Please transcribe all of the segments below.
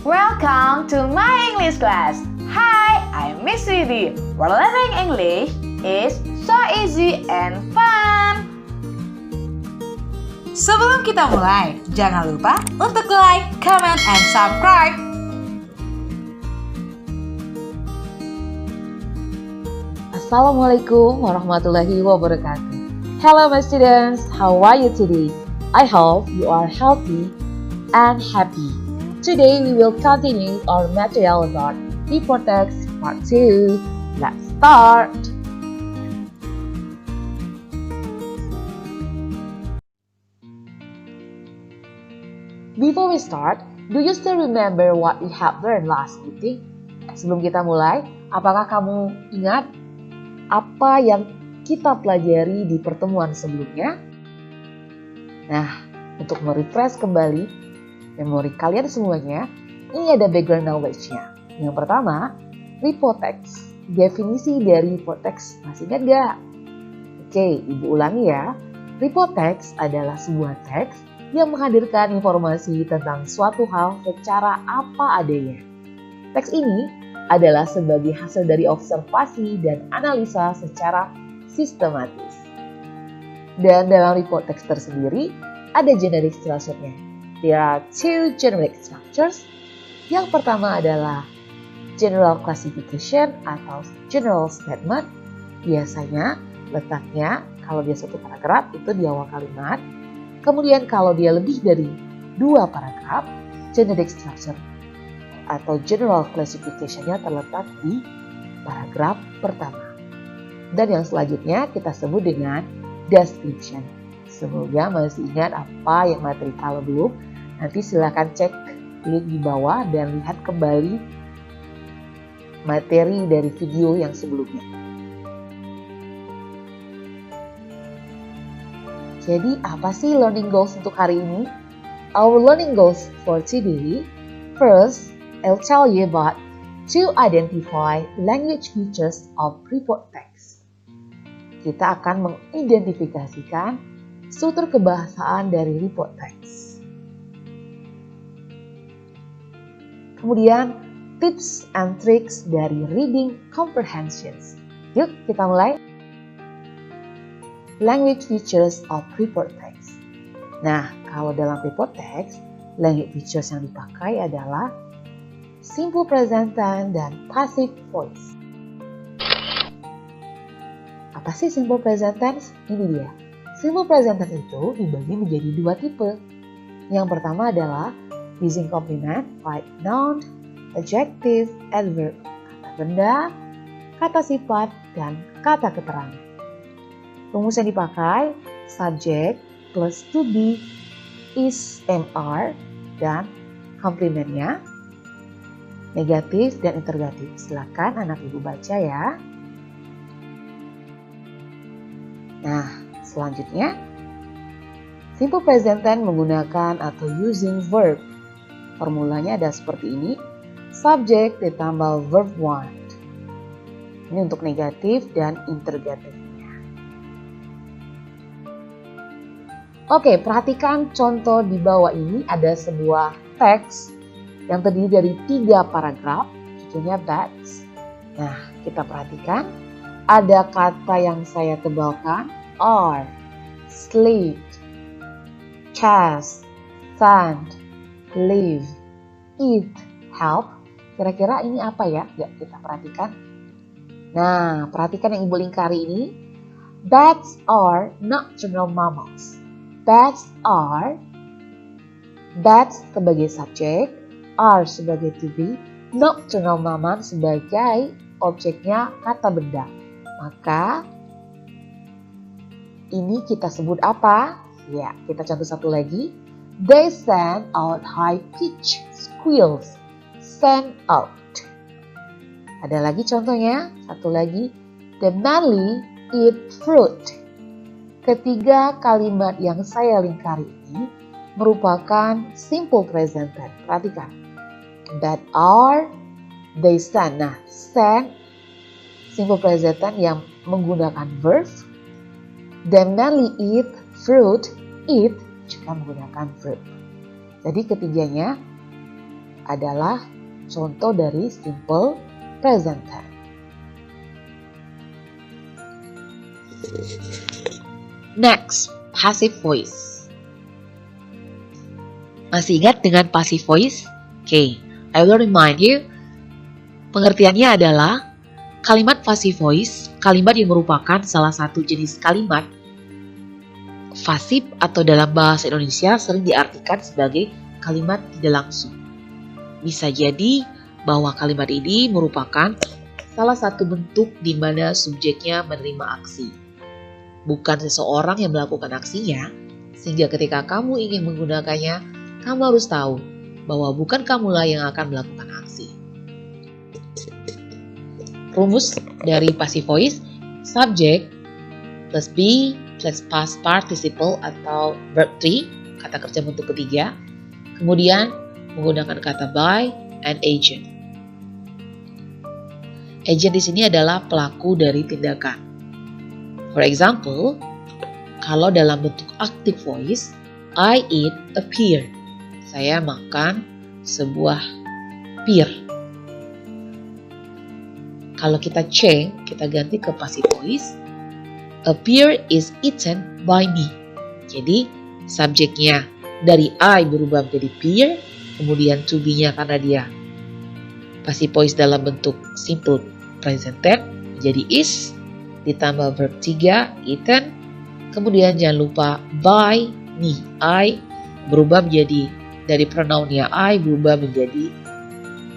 Welcome to my English class. Hi, I'm Miss Widi. Where learning English is so easy and fun. Sebelum kita mulai, jangan lupa untuk like, comment, and subscribe. Assalamualaikum warahmatullahi wabarakatuh. Hello my students, how are you today? I hope you are healthy and happy. Today we will continue our material about report text part 2. Let's start. Before we start, do you still remember what we have learned last meeting? Sebelum kita mulai, apakah kamu ingat apa yang kita pelajari di pertemuan sebelumnya? Nah, untuk merefresh kembali memori kalian semuanya, ini ada background knowledge-nya. Yang pertama, report text. Definisi dari report text, masih ingat gak? Oke, ibu ulangi ya. Report text adalah sebuah teks yang menghadirkan informasi tentang suatu hal secara apa adanya. Teks ini adalah sebagai hasil dari observasi dan analisa secara sistematis. Dan dalam report text tersendiri, ada generic structure-nya. There are two generic structures. Yang pertama adalah general classification atau general statement. Biasanya letaknya kalau dia satu paragraf itu di awal kalimat. Kemudian kalau dia lebih dari 2 paragraf, generic structure atau general classification-nya terletak di paragraf pertama. Dan yang selanjutnya kita sebut dengan description. Semoga masih ingat apa yang materi. Kalau belum, nanti silakan cek link di bawah dan lihat kembali materi dari video yang sebelumnya. Jadi apa sih learning goals untuk hari ini? Our learning goals for today, first, I'll tell you about to identify language features of report text. Kita akan mengidentifikasikan struktur kebahasaan dari report text. Kemudian, tips and tricks dari reading comprehensions. Yuk, kita mulai. Language features of report text. Nah, kalau dalam report text, language features yang dipakai adalah simple present tense dan passive voice. Apa sih simple present tense? Ini dia. Simple present tense itu dibagi menjadi 2 tipe. Yang pertama adalah using complement like noun, adjective, adverb, kata benda, kata sifat, dan kata keterangan. Rumus yang dipakai subject plus to be, is, are, dan komplementnya negatif dan interrogatif. Silakan anak ibu baca ya. Nah, selanjutnya simple present tense menggunakan atau using verb. Formulanya ada seperti ini. Subject ditambah verb want. Ini untuk negatif dan interrogatifnya. Oke, perhatikan contoh di bawah ini ada sebuah teks yang terdiri dari 3 paragraf. Judulnya bats. Nah, kita perhatikan. Ada kata yang saya tebalkan. Are, sleep, chest, sand, live, eat, help. Kira-kira ini apa ya? Yuk kita perhatikan. Nah, perhatikan yang ibu lingkari ini. Bats are nocturnal mammals. Bats sebagai subjek, are sebagai to be, nocturnal mammal sebagai objeknya kata benda. Maka ini kita sebut apa? Ya, kita contoh satu lagi. They send out high-pitched squeals. Send out. Ada lagi contohnya. Satu lagi. The manly eat fruit. Ketiga kalimat yang saya lingkari ini merupakan simple present tense. Perhatikan. That are, they send. Nah, send simple present tense yang menggunakan verb. The manly eat fruit. Eat juga menggunakan verb. Jadi ketiganya adalah contoh dari simple present tense. Next, passive voice. Masih ingat dengan passive voice? Oke, I will remind you. Pengertiannya adalah kalimat passive voice, kalimat yang merupakan salah satu jenis kalimat pasif atau dalam bahasa Indonesia sering diartikan sebagai kalimat tidak langsung. Bisa jadi bahwa kalimat ini merupakan salah satu bentuk di mana subjeknya menerima aksi. Bukan seseorang yang melakukan aksinya, sehingga ketika kamu ingin menggunakannya, kamu harus tahu bahwa bukan kamulah yang akan melakukan aksi. Rumus dari passive voice, subject plus be plus past participle atau verb 3, kata kerja bentuk ketiga, kemudian menggunakan kata by and agent. Agent di sini adalah pelaku dari tindakan. For example, kalau dalam bentuk active voice, I eat a pear. Saya makan sebuah pear. Kalau kita change, kita ganti ke passive voice, a pear is eaten by me. Jadi, subjeknya dari I berubah menjadi pear, kemudian to be-nya karena dia passive voice dalam bentuk simple present tense menjadi is, ditambah verb 3, eaten, kemudian jangan lupa by me, I berubah menjadi dari pronounnya I berubah menjadi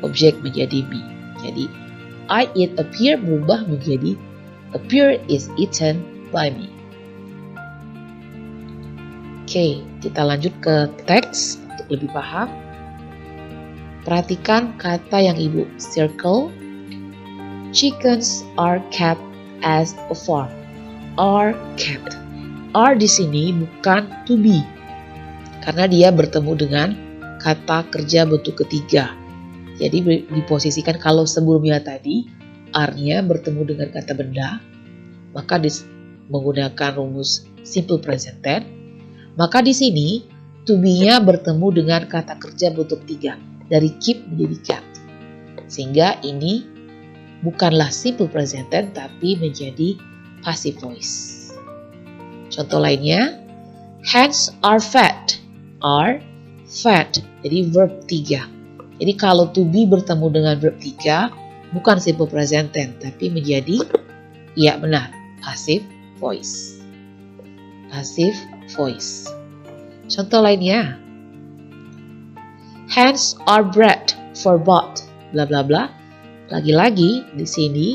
objek menjadi me. Jadi I eat a pear berubah menjadi a pear is eaten by me. Oke, kita lanjut ke teks untuk lebih paham. Perhatikan kata yang ibu circle. Chickens are kept as a farm. Are kept. Are di sini bukan to be, karena dia bertemu dengan kata kerja bentuk ketiga. Jadi diposisikan kalau sebelumnya tadi are-nya bertemu dengan kata benda, maka menggunakan rumus simple present tense. Maka di sini to be-nya bertemu dengan kata kerja bentuk tiga, dari keep menjadi kept. Sehingga ini bukanlah simple present tense tapi menjadi passive voice. Contoh lainnya, hens are fed. Are fed. Jadi verb 3. Jadi kalau to be bertemu dengan verb 3 bukan simple present tense tapi menjadi ya benar passive voice. Passive voice. Contoh lainnya, hens are bred for both bla bla bla. Lagi-lagi di sini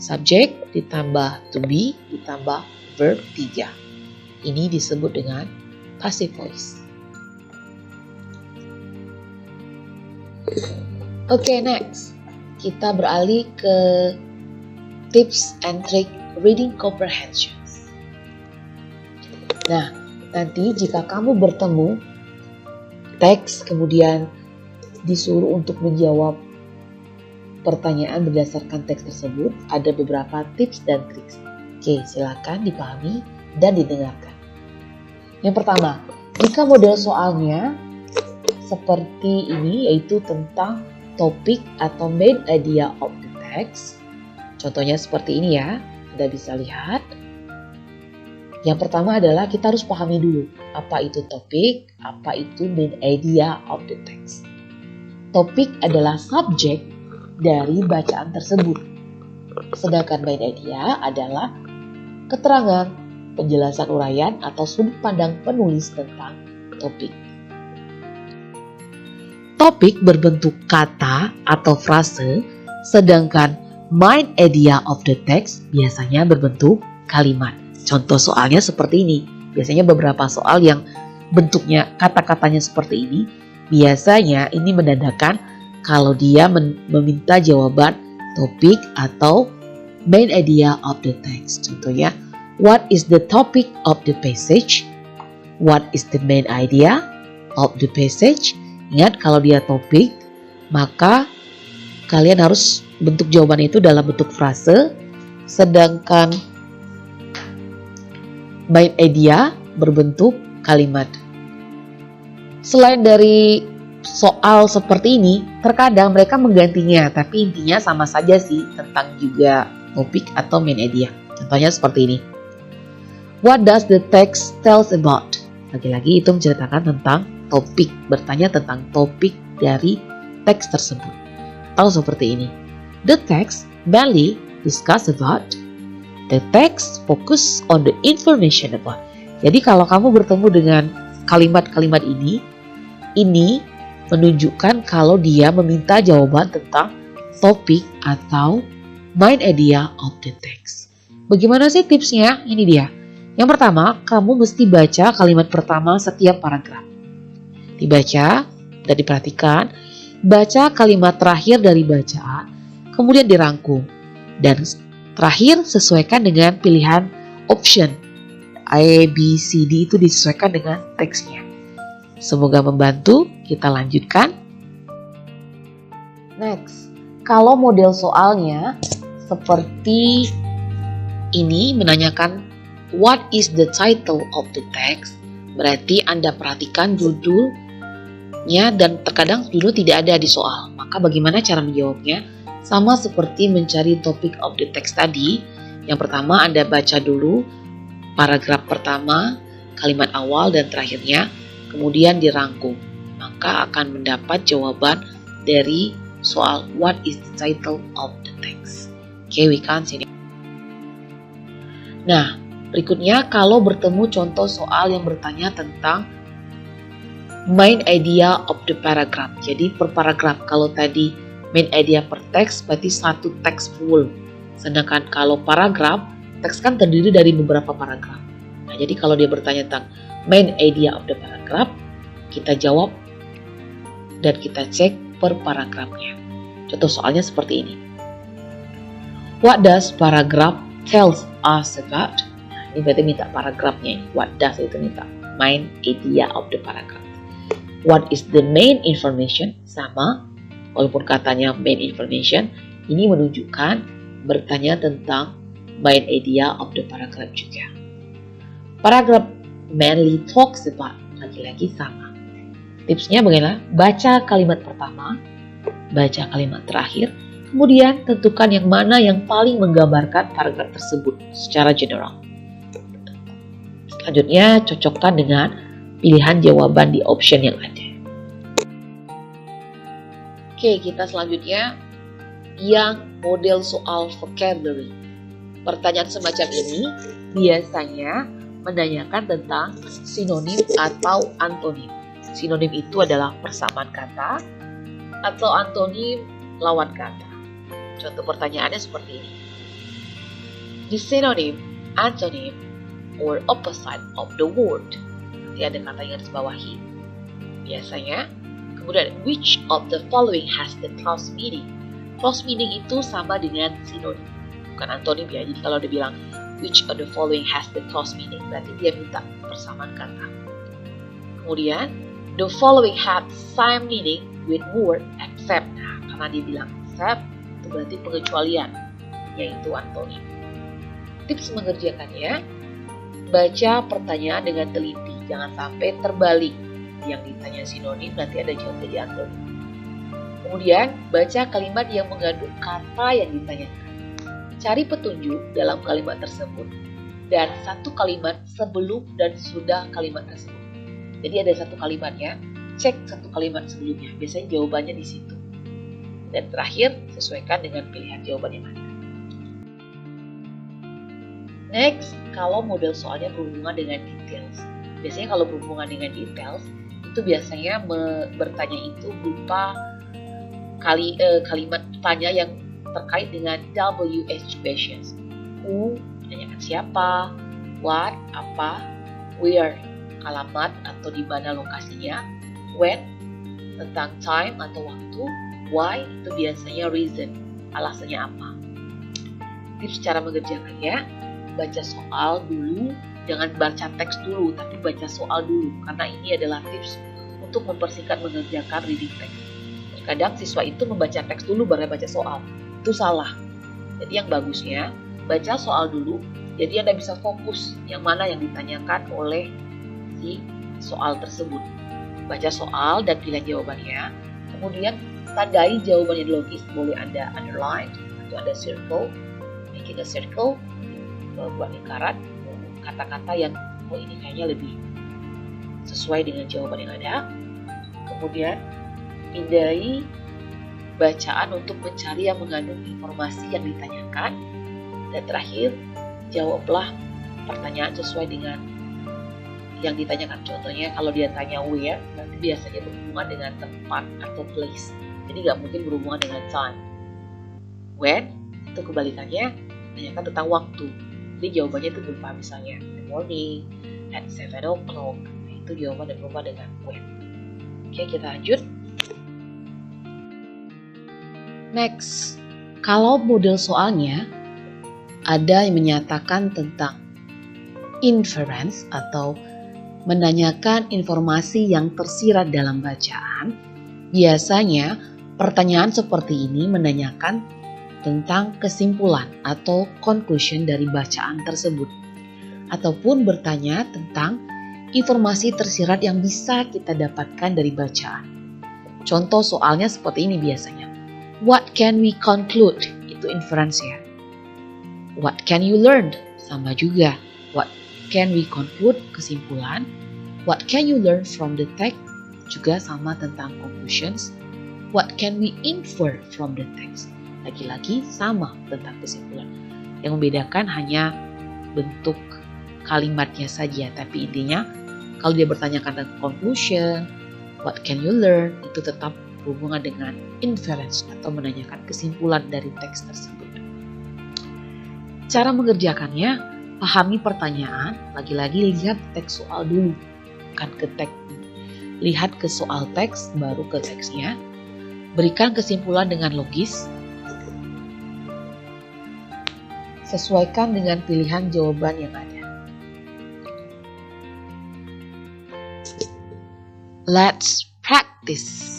subjek ditambah to be ditambah verb 3. Ini disebut dengan passive voice. Oke, next. Kita beralih ke tips and trick reading comprehensions. Nah, nanti jika kamu bertemu teks kemudian disuruh untuk menjawab pertanyaan berdasarkan teks tersebut, ada beberapa tips dan trik. Oke, silakan dipahami dan didengarkan. Yang pertama, jika model soalnya seperti ini, yaitu tentang topik atau main idea of the text. Contohnya seperti ini ya, Anda bisa lihat. Yang pertama adalah kita harus pahami dulu apa itu topik, apa itu main idea of the text. Topik adalah subjek dari bacaan tersebut. Sedangkan main idea adalah keterangan, penjelasan uraian atau sudut pandang penulis tentang topik. Topik berbentuk kata atau frase, sedangkan main idea of the text biasanya berbentuk kalimat. Contoh soalnya seperti ini. Biasanya beberapa soal yang bentuknya kata-katanya seperti ini, biasanya ini menandakan kalau dia meminta jawaban topik atau main idea of the text. Contohnya, what is the topic of the passage? What is the main idea of the passage? Ingat, kalau dia topik, maka kalian harus bentuk jawaban itu dalam bentuk frase, sedangkan main idea berbentuk kalimat. Selain dari soal seperti ini, terkadang mereka menggantinya, tapi intinya sama saja sih, tentang juga topik atau main idea. Contohnya seperti ini. What does the text tells about? Lagi-lagi itu menceritakan tentang topik, bertanya tentang topik dari teks tersebut. Atau seperti ini. The text mainly discuss about. The text focus on the information about. Jadi kalau kamu bertemu dengan kalimat-kalimat ini menunjukkan kalau dia meminta jawaban tentang topik atau main idea of the text. Bagaimana sih tipsnya? Ini dia. Yang pertama, kamu mesti baca kalimat pertama setiap paragraf. Dibaca dan diperhatikan, baca kalimat terakhir dari bacaan, kemudian dirangkum. Dan terakhir sesuaikan dengan pilihan option. A, B, C, D itu disesuaikan dengan teksnya. Semoga membantu, kita lanjutkan. Next, kalau model soalnya seperti Ini menanyakan what is the title of the text, berarti Anda perhatikan judulnya dan terkadang judul tidak ada di soal. Maka bagaimana cara menjawabnya? Sama seperti mencari topik of the text tadi. Yang pertama Anda baca dulu paragraf pertama, kalimat awal dan terakhirnya, kemudian dirangkum. Maka akan mendapat jawaban dari soal what is the title of the text. Okay, we can see it. Nah, berikutnya kalau bertemu contoh soal yang bertanya tentang main idea of the paragraph. Jadi per paragraf, kalau tadi main idea per teks berarti satu teks full. Sedangkan kalau paragraf, teks kan terdiri dari beberapa paragraf. Nah, jadi kalau dia bertanya tentang main idea of the paragraph, kita jawab dan kita cek per paragrafnya. Contoh soalnya seperti ini. What does paragraph tells us about? Nah, ini berarti minta paragrafnya. What does itu minta main idea of the paragraph. What is the main information? Sama, walaupun katanya main information, ini menunjukkan bertanya tentang main idea of the paragraph juga. Paragraph mainly talks about, lagi-lagi sama. Tipsnya bagaimana? Baca kalimat pertama, baca kalimat terakhir, kemudian tentukan yang mana yang paling menggambarkan paragraf tersebut secara general. Selanjutnya cocokkan dengan pilihan jawaban di option yang ada. Oke, kita selanjutnya yang model soal vocabulary. Pertanyaan semacam ini biasanya menanyakan tentang sinonim atau antonim. Sinonim itu adalah persamaan kata atau antonim lawan kata. Contoh pertanyaannya seperti ini. The synonym, antonym, or opposite of the word. Nanti ada kata yang garis bawahi. Biasanya. Kemudian, which of the following has the close meaning? Close meaning itu sama dengan sinonim, bukan antonim ya. Jadi kalau dia bilang which of the following has the close meaning, berarti dia minta persamaan kata. Kemudian, the following have same meaning with word except. Nah, karena dia bilang except, itu berarti pengecualian, yaitu antonim. Tips mengerjakannya, baca pertanyaan dengan teliti, jangan sampai terbalik. Yang ditanya sinonim nanti ada jawab jadi antonim. Kemudian baca kalimat yang mengandung kata yang ditanyakan. Cari petunjuk dalam kalimat tersebut dan satu kalimat sebelum dan sudah kalimat tersebut. Jadi ada satu kalimatnya, cek satu kalimat sebelumnya. Biasanya jawabannya di situ. Dan terakhir sesuaikan dengan pilihan jawaban yang ada. Next, kalau model soalnya berhubungan dengan details. Biasanya kalau berhubungan dengan details itu biasanya bertanya itu berupa kalimat tanya yang terkait dengan WH questions. Who, menanyakan siapa, what, apa, where, alamat atau di mana lokasinya, when, tentang time atau waktu, why, itu biasanya reason, alasannya apa. Tips cara mengerjakannya, baca soal dulu. Jangan baca teks dulu, tapi baca soal dulu. Karena ini adalah tips untuk mempersingkat mengerjakan reading text. Terkadang siswa itu membaca teks dulu baru baca soal. Itu salah. Jadi yang bagusnya, baca soal dulu. Jadi Anda bisa fokus yang mana yang ditanyakan oleh si soal tersebut. baca soal dan pilihan jawabannya. Kemudian tandai jawabannya logis, boleh Anda underline atau Anda circle, making a circle, buat lingkaran, kata-kata yang ini kayaknya lebih sesuai dengan jawaban yang ada. Kemudian pindai bacaan untuk mencari yang mengandung informasi yang ditanyakan. Dan terakhir, jawablah pertanyaan sesuai dengan yang ditanyakan. Contohnya kalau dia tanya where, nanti biasanya berhubungan dengan tempat atau place. Jadi nggak mungkin berhubungan dengan time. When, itu kebalikannya, tanyakan tentang waktu. Jadi jawabannya itu berupa misalnya in the morning, at 7 o'clock. Nah, itu jawaban yang berubah dengan when. Oke, kita lanjut. Next, kalau model soalnya ada yang menyatakan tentang inference atau menanyakan informasi yang tersirat dalam bacaan, biasanya pertanyaan seperti ini menanyakan tentang kesimpulan atau conclusion dari bacaan tersebut, ataupun bertanya tentang informasi tersirat yang bisa kita dapatkan dari bacaan. Contoh soalnya seperti ini biasanya. What can we conclude? Itu inference ya. What can you learn? Sama juga. What can we conclude? Kesimpulan. What can you learn from the text? Juga sama tentang conclusions. What can we infer from the text? Lagi-lagi sama tentang kesimpulan. Yang membedakan hanya bentuk kalimatnya saja. Tapi intinya kalau dia bertanyakan tentang conclusion, what can you learn, itu tetap berhubungan dengan inference atau menanyakan kesimpulan dari teks tersebut. Cara mengerjakannya, pahami pertanyaan, lagi-lagi lihat teks soal dulu, bukan ke teks. Lihat ke soal teks, baru ke teksnya. Berikan kesimpulan dengan logis. Sesuaikan dengan pilihan jawaban yang ada. Let's practice.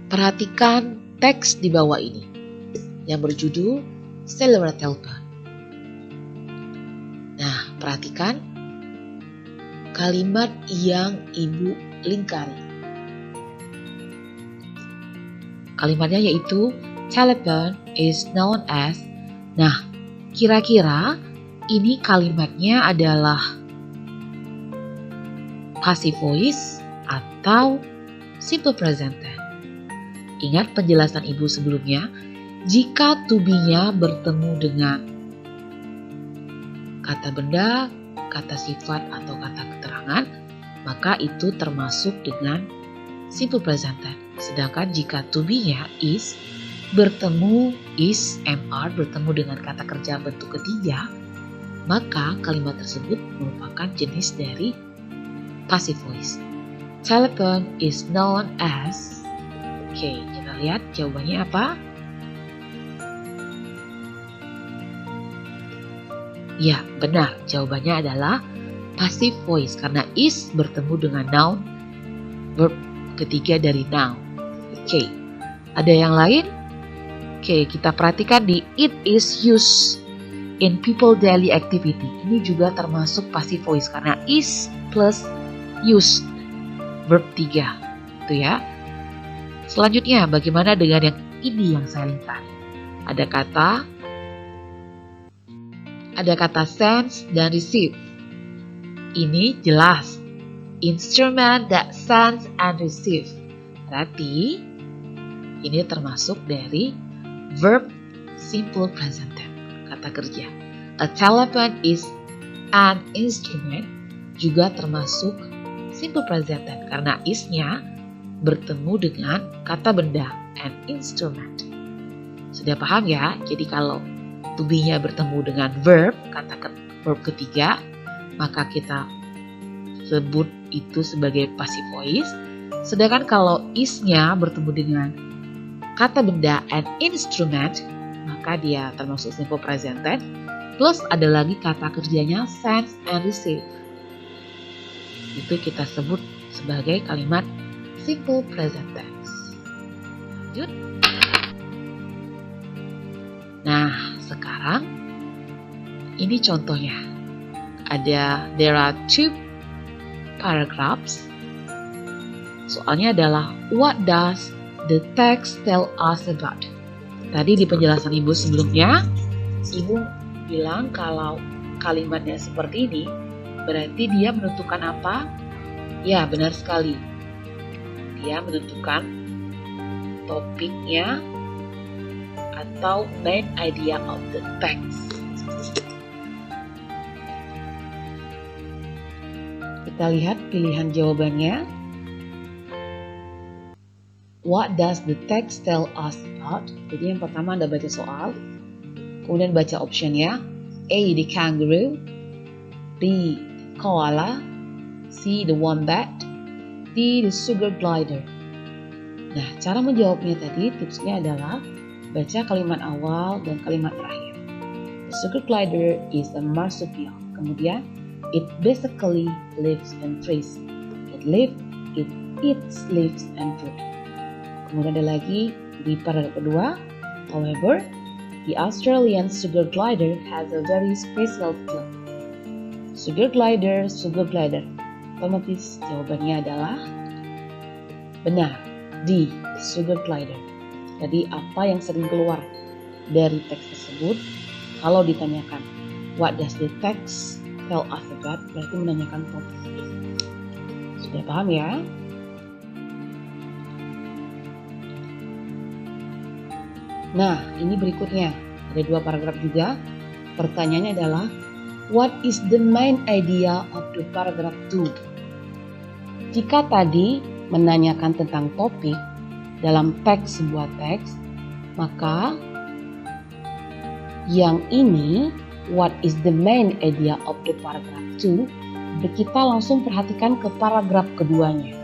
Perhatikan teks di bawah ini yang berjudul Celebrate Telephone. Nah, perhatikan kalimat yang Ibu lingkari. Kalimatnya yaitu telephone is known as. Nah, kira-kira ini kalimatnya adalah passive voice atau simple present tense. Ingat penjelasan Ibu sebelumnya, jika to be-nya bertemu dengan kata benda, kata sifat, atau kata keterangan, maka itu termasuk dengan simple present tense. Sedangkan jika to be-nya is bertemu is, MR bertemu dengan kata kerja bentuk ketiga, maka kalimat tersebut merupakan jenis dari passive voice. Telephone is known as. Oke, kita lihat jawabannya apa? Ya, benar. Jawabannya adalah passive voice karena is bertemu dengan noun, verb ketiga dari noun. Oke, ada yang lain? Oke, kita perhatikan di it is used in people daily activity. Ini juga termasuk passive voice karena is plus used, verb 3. Itu ya. Selanjutnya, bagaimana dengan yang ini yang saya lingkari? Ada kata sense dan receive. Ini jelas. Instrument that sense and receive. Berarti ini termasuk dari verb simple present tense, kata kerja. A telephone is an instrument juga termasuk simple present tense karena is-nya bertemu dengan kata benda and instrument. Sudah paham ya? Jadi kalau to be-nya bertemu dengan verb, verb ketiga, maka kita sebut itu sebagai passive voice. Sedangkan kalau is-nya bertemu dengan kata benda and instrument, maka dia termasuk simple present tense. Plus ada lagi kata kerjanya sense and receive. Itu kita sebut sebagai kalimat simple present tense. Lanjut. Nah, sekarang ini contohnya. There are two paragraphs. Soalnya adalah what does the text tell us about? Tadi di penjelasan Ibu sebelumnya, Ibu bilang kalau kalimatnya seperti ini, berarti dia menentukan apa? Ya, benar sekali. Dia menentukan topiknya atau main idea of the text. Kita lihat pilihan jawabannya. What does the text tell us about? Jadi yang pertama Anda baca soal, kemudian baca optionnya. A. The kangaroo, B. Koala, C. The wombat, D. The sugar glider. Nah, cara menjawabnya tadi tipsnya adalah baca kalimat awal dan kalimat terakhir. The sugar glider is a marsupial. Kemudian, it basically lives on trees. It eats leaves and fruit. Kemudian ada lagi di paragraf kedua, however, the Australian sugar glider has a very special skill. Sugar glider. Otomatis jawabannya adalah benar, D, sugar glider. Jadi apa yang sering keluar dari teks tersebut kalau ditanyakan what does the text tell us about, berarti menanyakan topik. Sudah paham ya? Nah, ini berikutnya. Ada 2 paragraf juga. Pertanyaannya adalah, what is the main idea of the paragraph 2? Jika tadi menanyakan tentang topik dalam teks sebuah teks, maka yang ini, what is the main idea of the paragraph 2? Kita langsung perhatikan ke paragraf keduanya.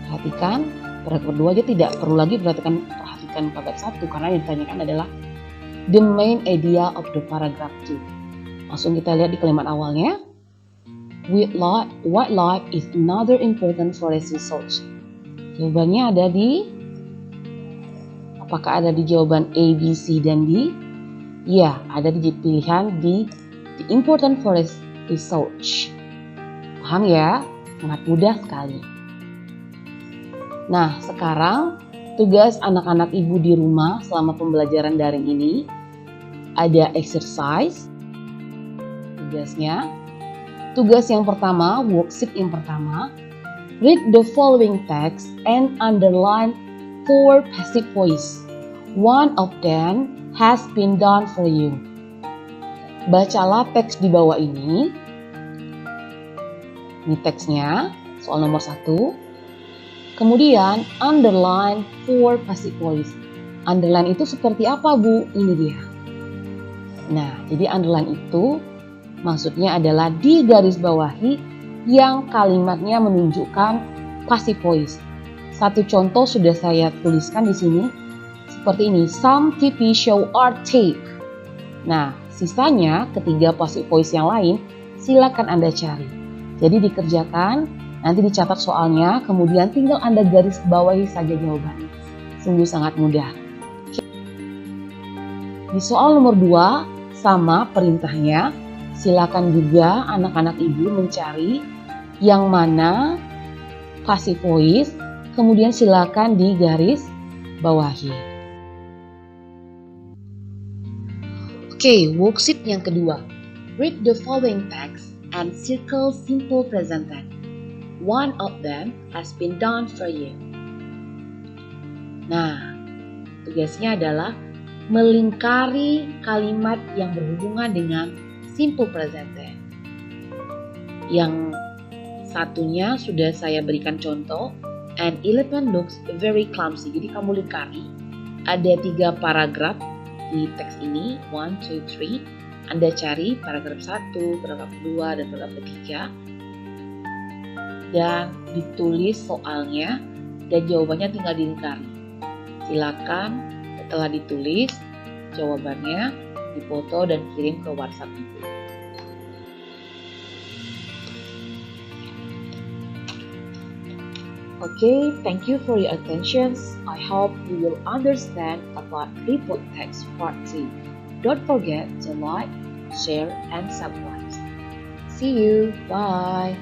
Perhatikan, paragraf kedua aja tidak perlu lagi perhatikan paragraf 1 karena yang ditanyakan adalah the main idea of the paragraph 2. Langsung kita lihat di kalimat awalnya. Wildlife is another important forest resource. Jawabannya ada di, apakah ada di jawaban A, B, C, dan D? Ya, ada di pilihan D, the important forest resource. Paham ya? Sangat mudah sekali. Nah, sekarang tugas anak-anak Ibu di rumah selama pembelajaran daring ini ada exercise. Tugas yang pertama, worksheet yang pertama, read the following text and underline 4 passive voice. One of them has been done for you. Bacalah teks di bawah ini. Ini teksnya, soal nomor 1. Kemudian underline 4 passive voice. Underline itu seperti apa, Bu? Ini dia. Nah, jadi underline itu maksudnya adalah digaris bawahi yang kalimatnya menunjukkan passive voice. Satu contoh sudah saya tuliskan di sini seperti ini. Some TV show are tape. Nah, sisanya ketiga passive voice yang lain silakan Anda cari. Jadi dikerjakan. Nanti dicatat soalnya, kemudian tinggal Anda garis bawahi saja jawabannya. Sungguh sangat mudah. Di soal nomor 2, sama perintahnya. Silakan juga anak-anak Ibu mencari yang mana passive voice, kemudian silakan digaris bawahi. Oke, worksheet yang kedua. Read the following text and circle simple present tense. One of them has been done for you. Nah, tugasnya adalah melingkari kalimat yang berhubungan dengan simple present tense. Yang satunya sudah saya berikan contoh. An elephant looks very clumsy. Jadi kamu lingkari. Ada 3 paragraf di teks ini. 1, 2, 3. Anda cari paragraf 1, paragraf 2, dan paragraf 3. Dan ditulis soalnya dan jawabannya tinggal dilingkari. Silakan setelah ditulis jawabannya difoto dan kirim ke WhatsApp Ibu. Okay, thank you for your attention. I hope you will understand about report text part 2. Don't forget to like, share, and subscribe. See you. Bye.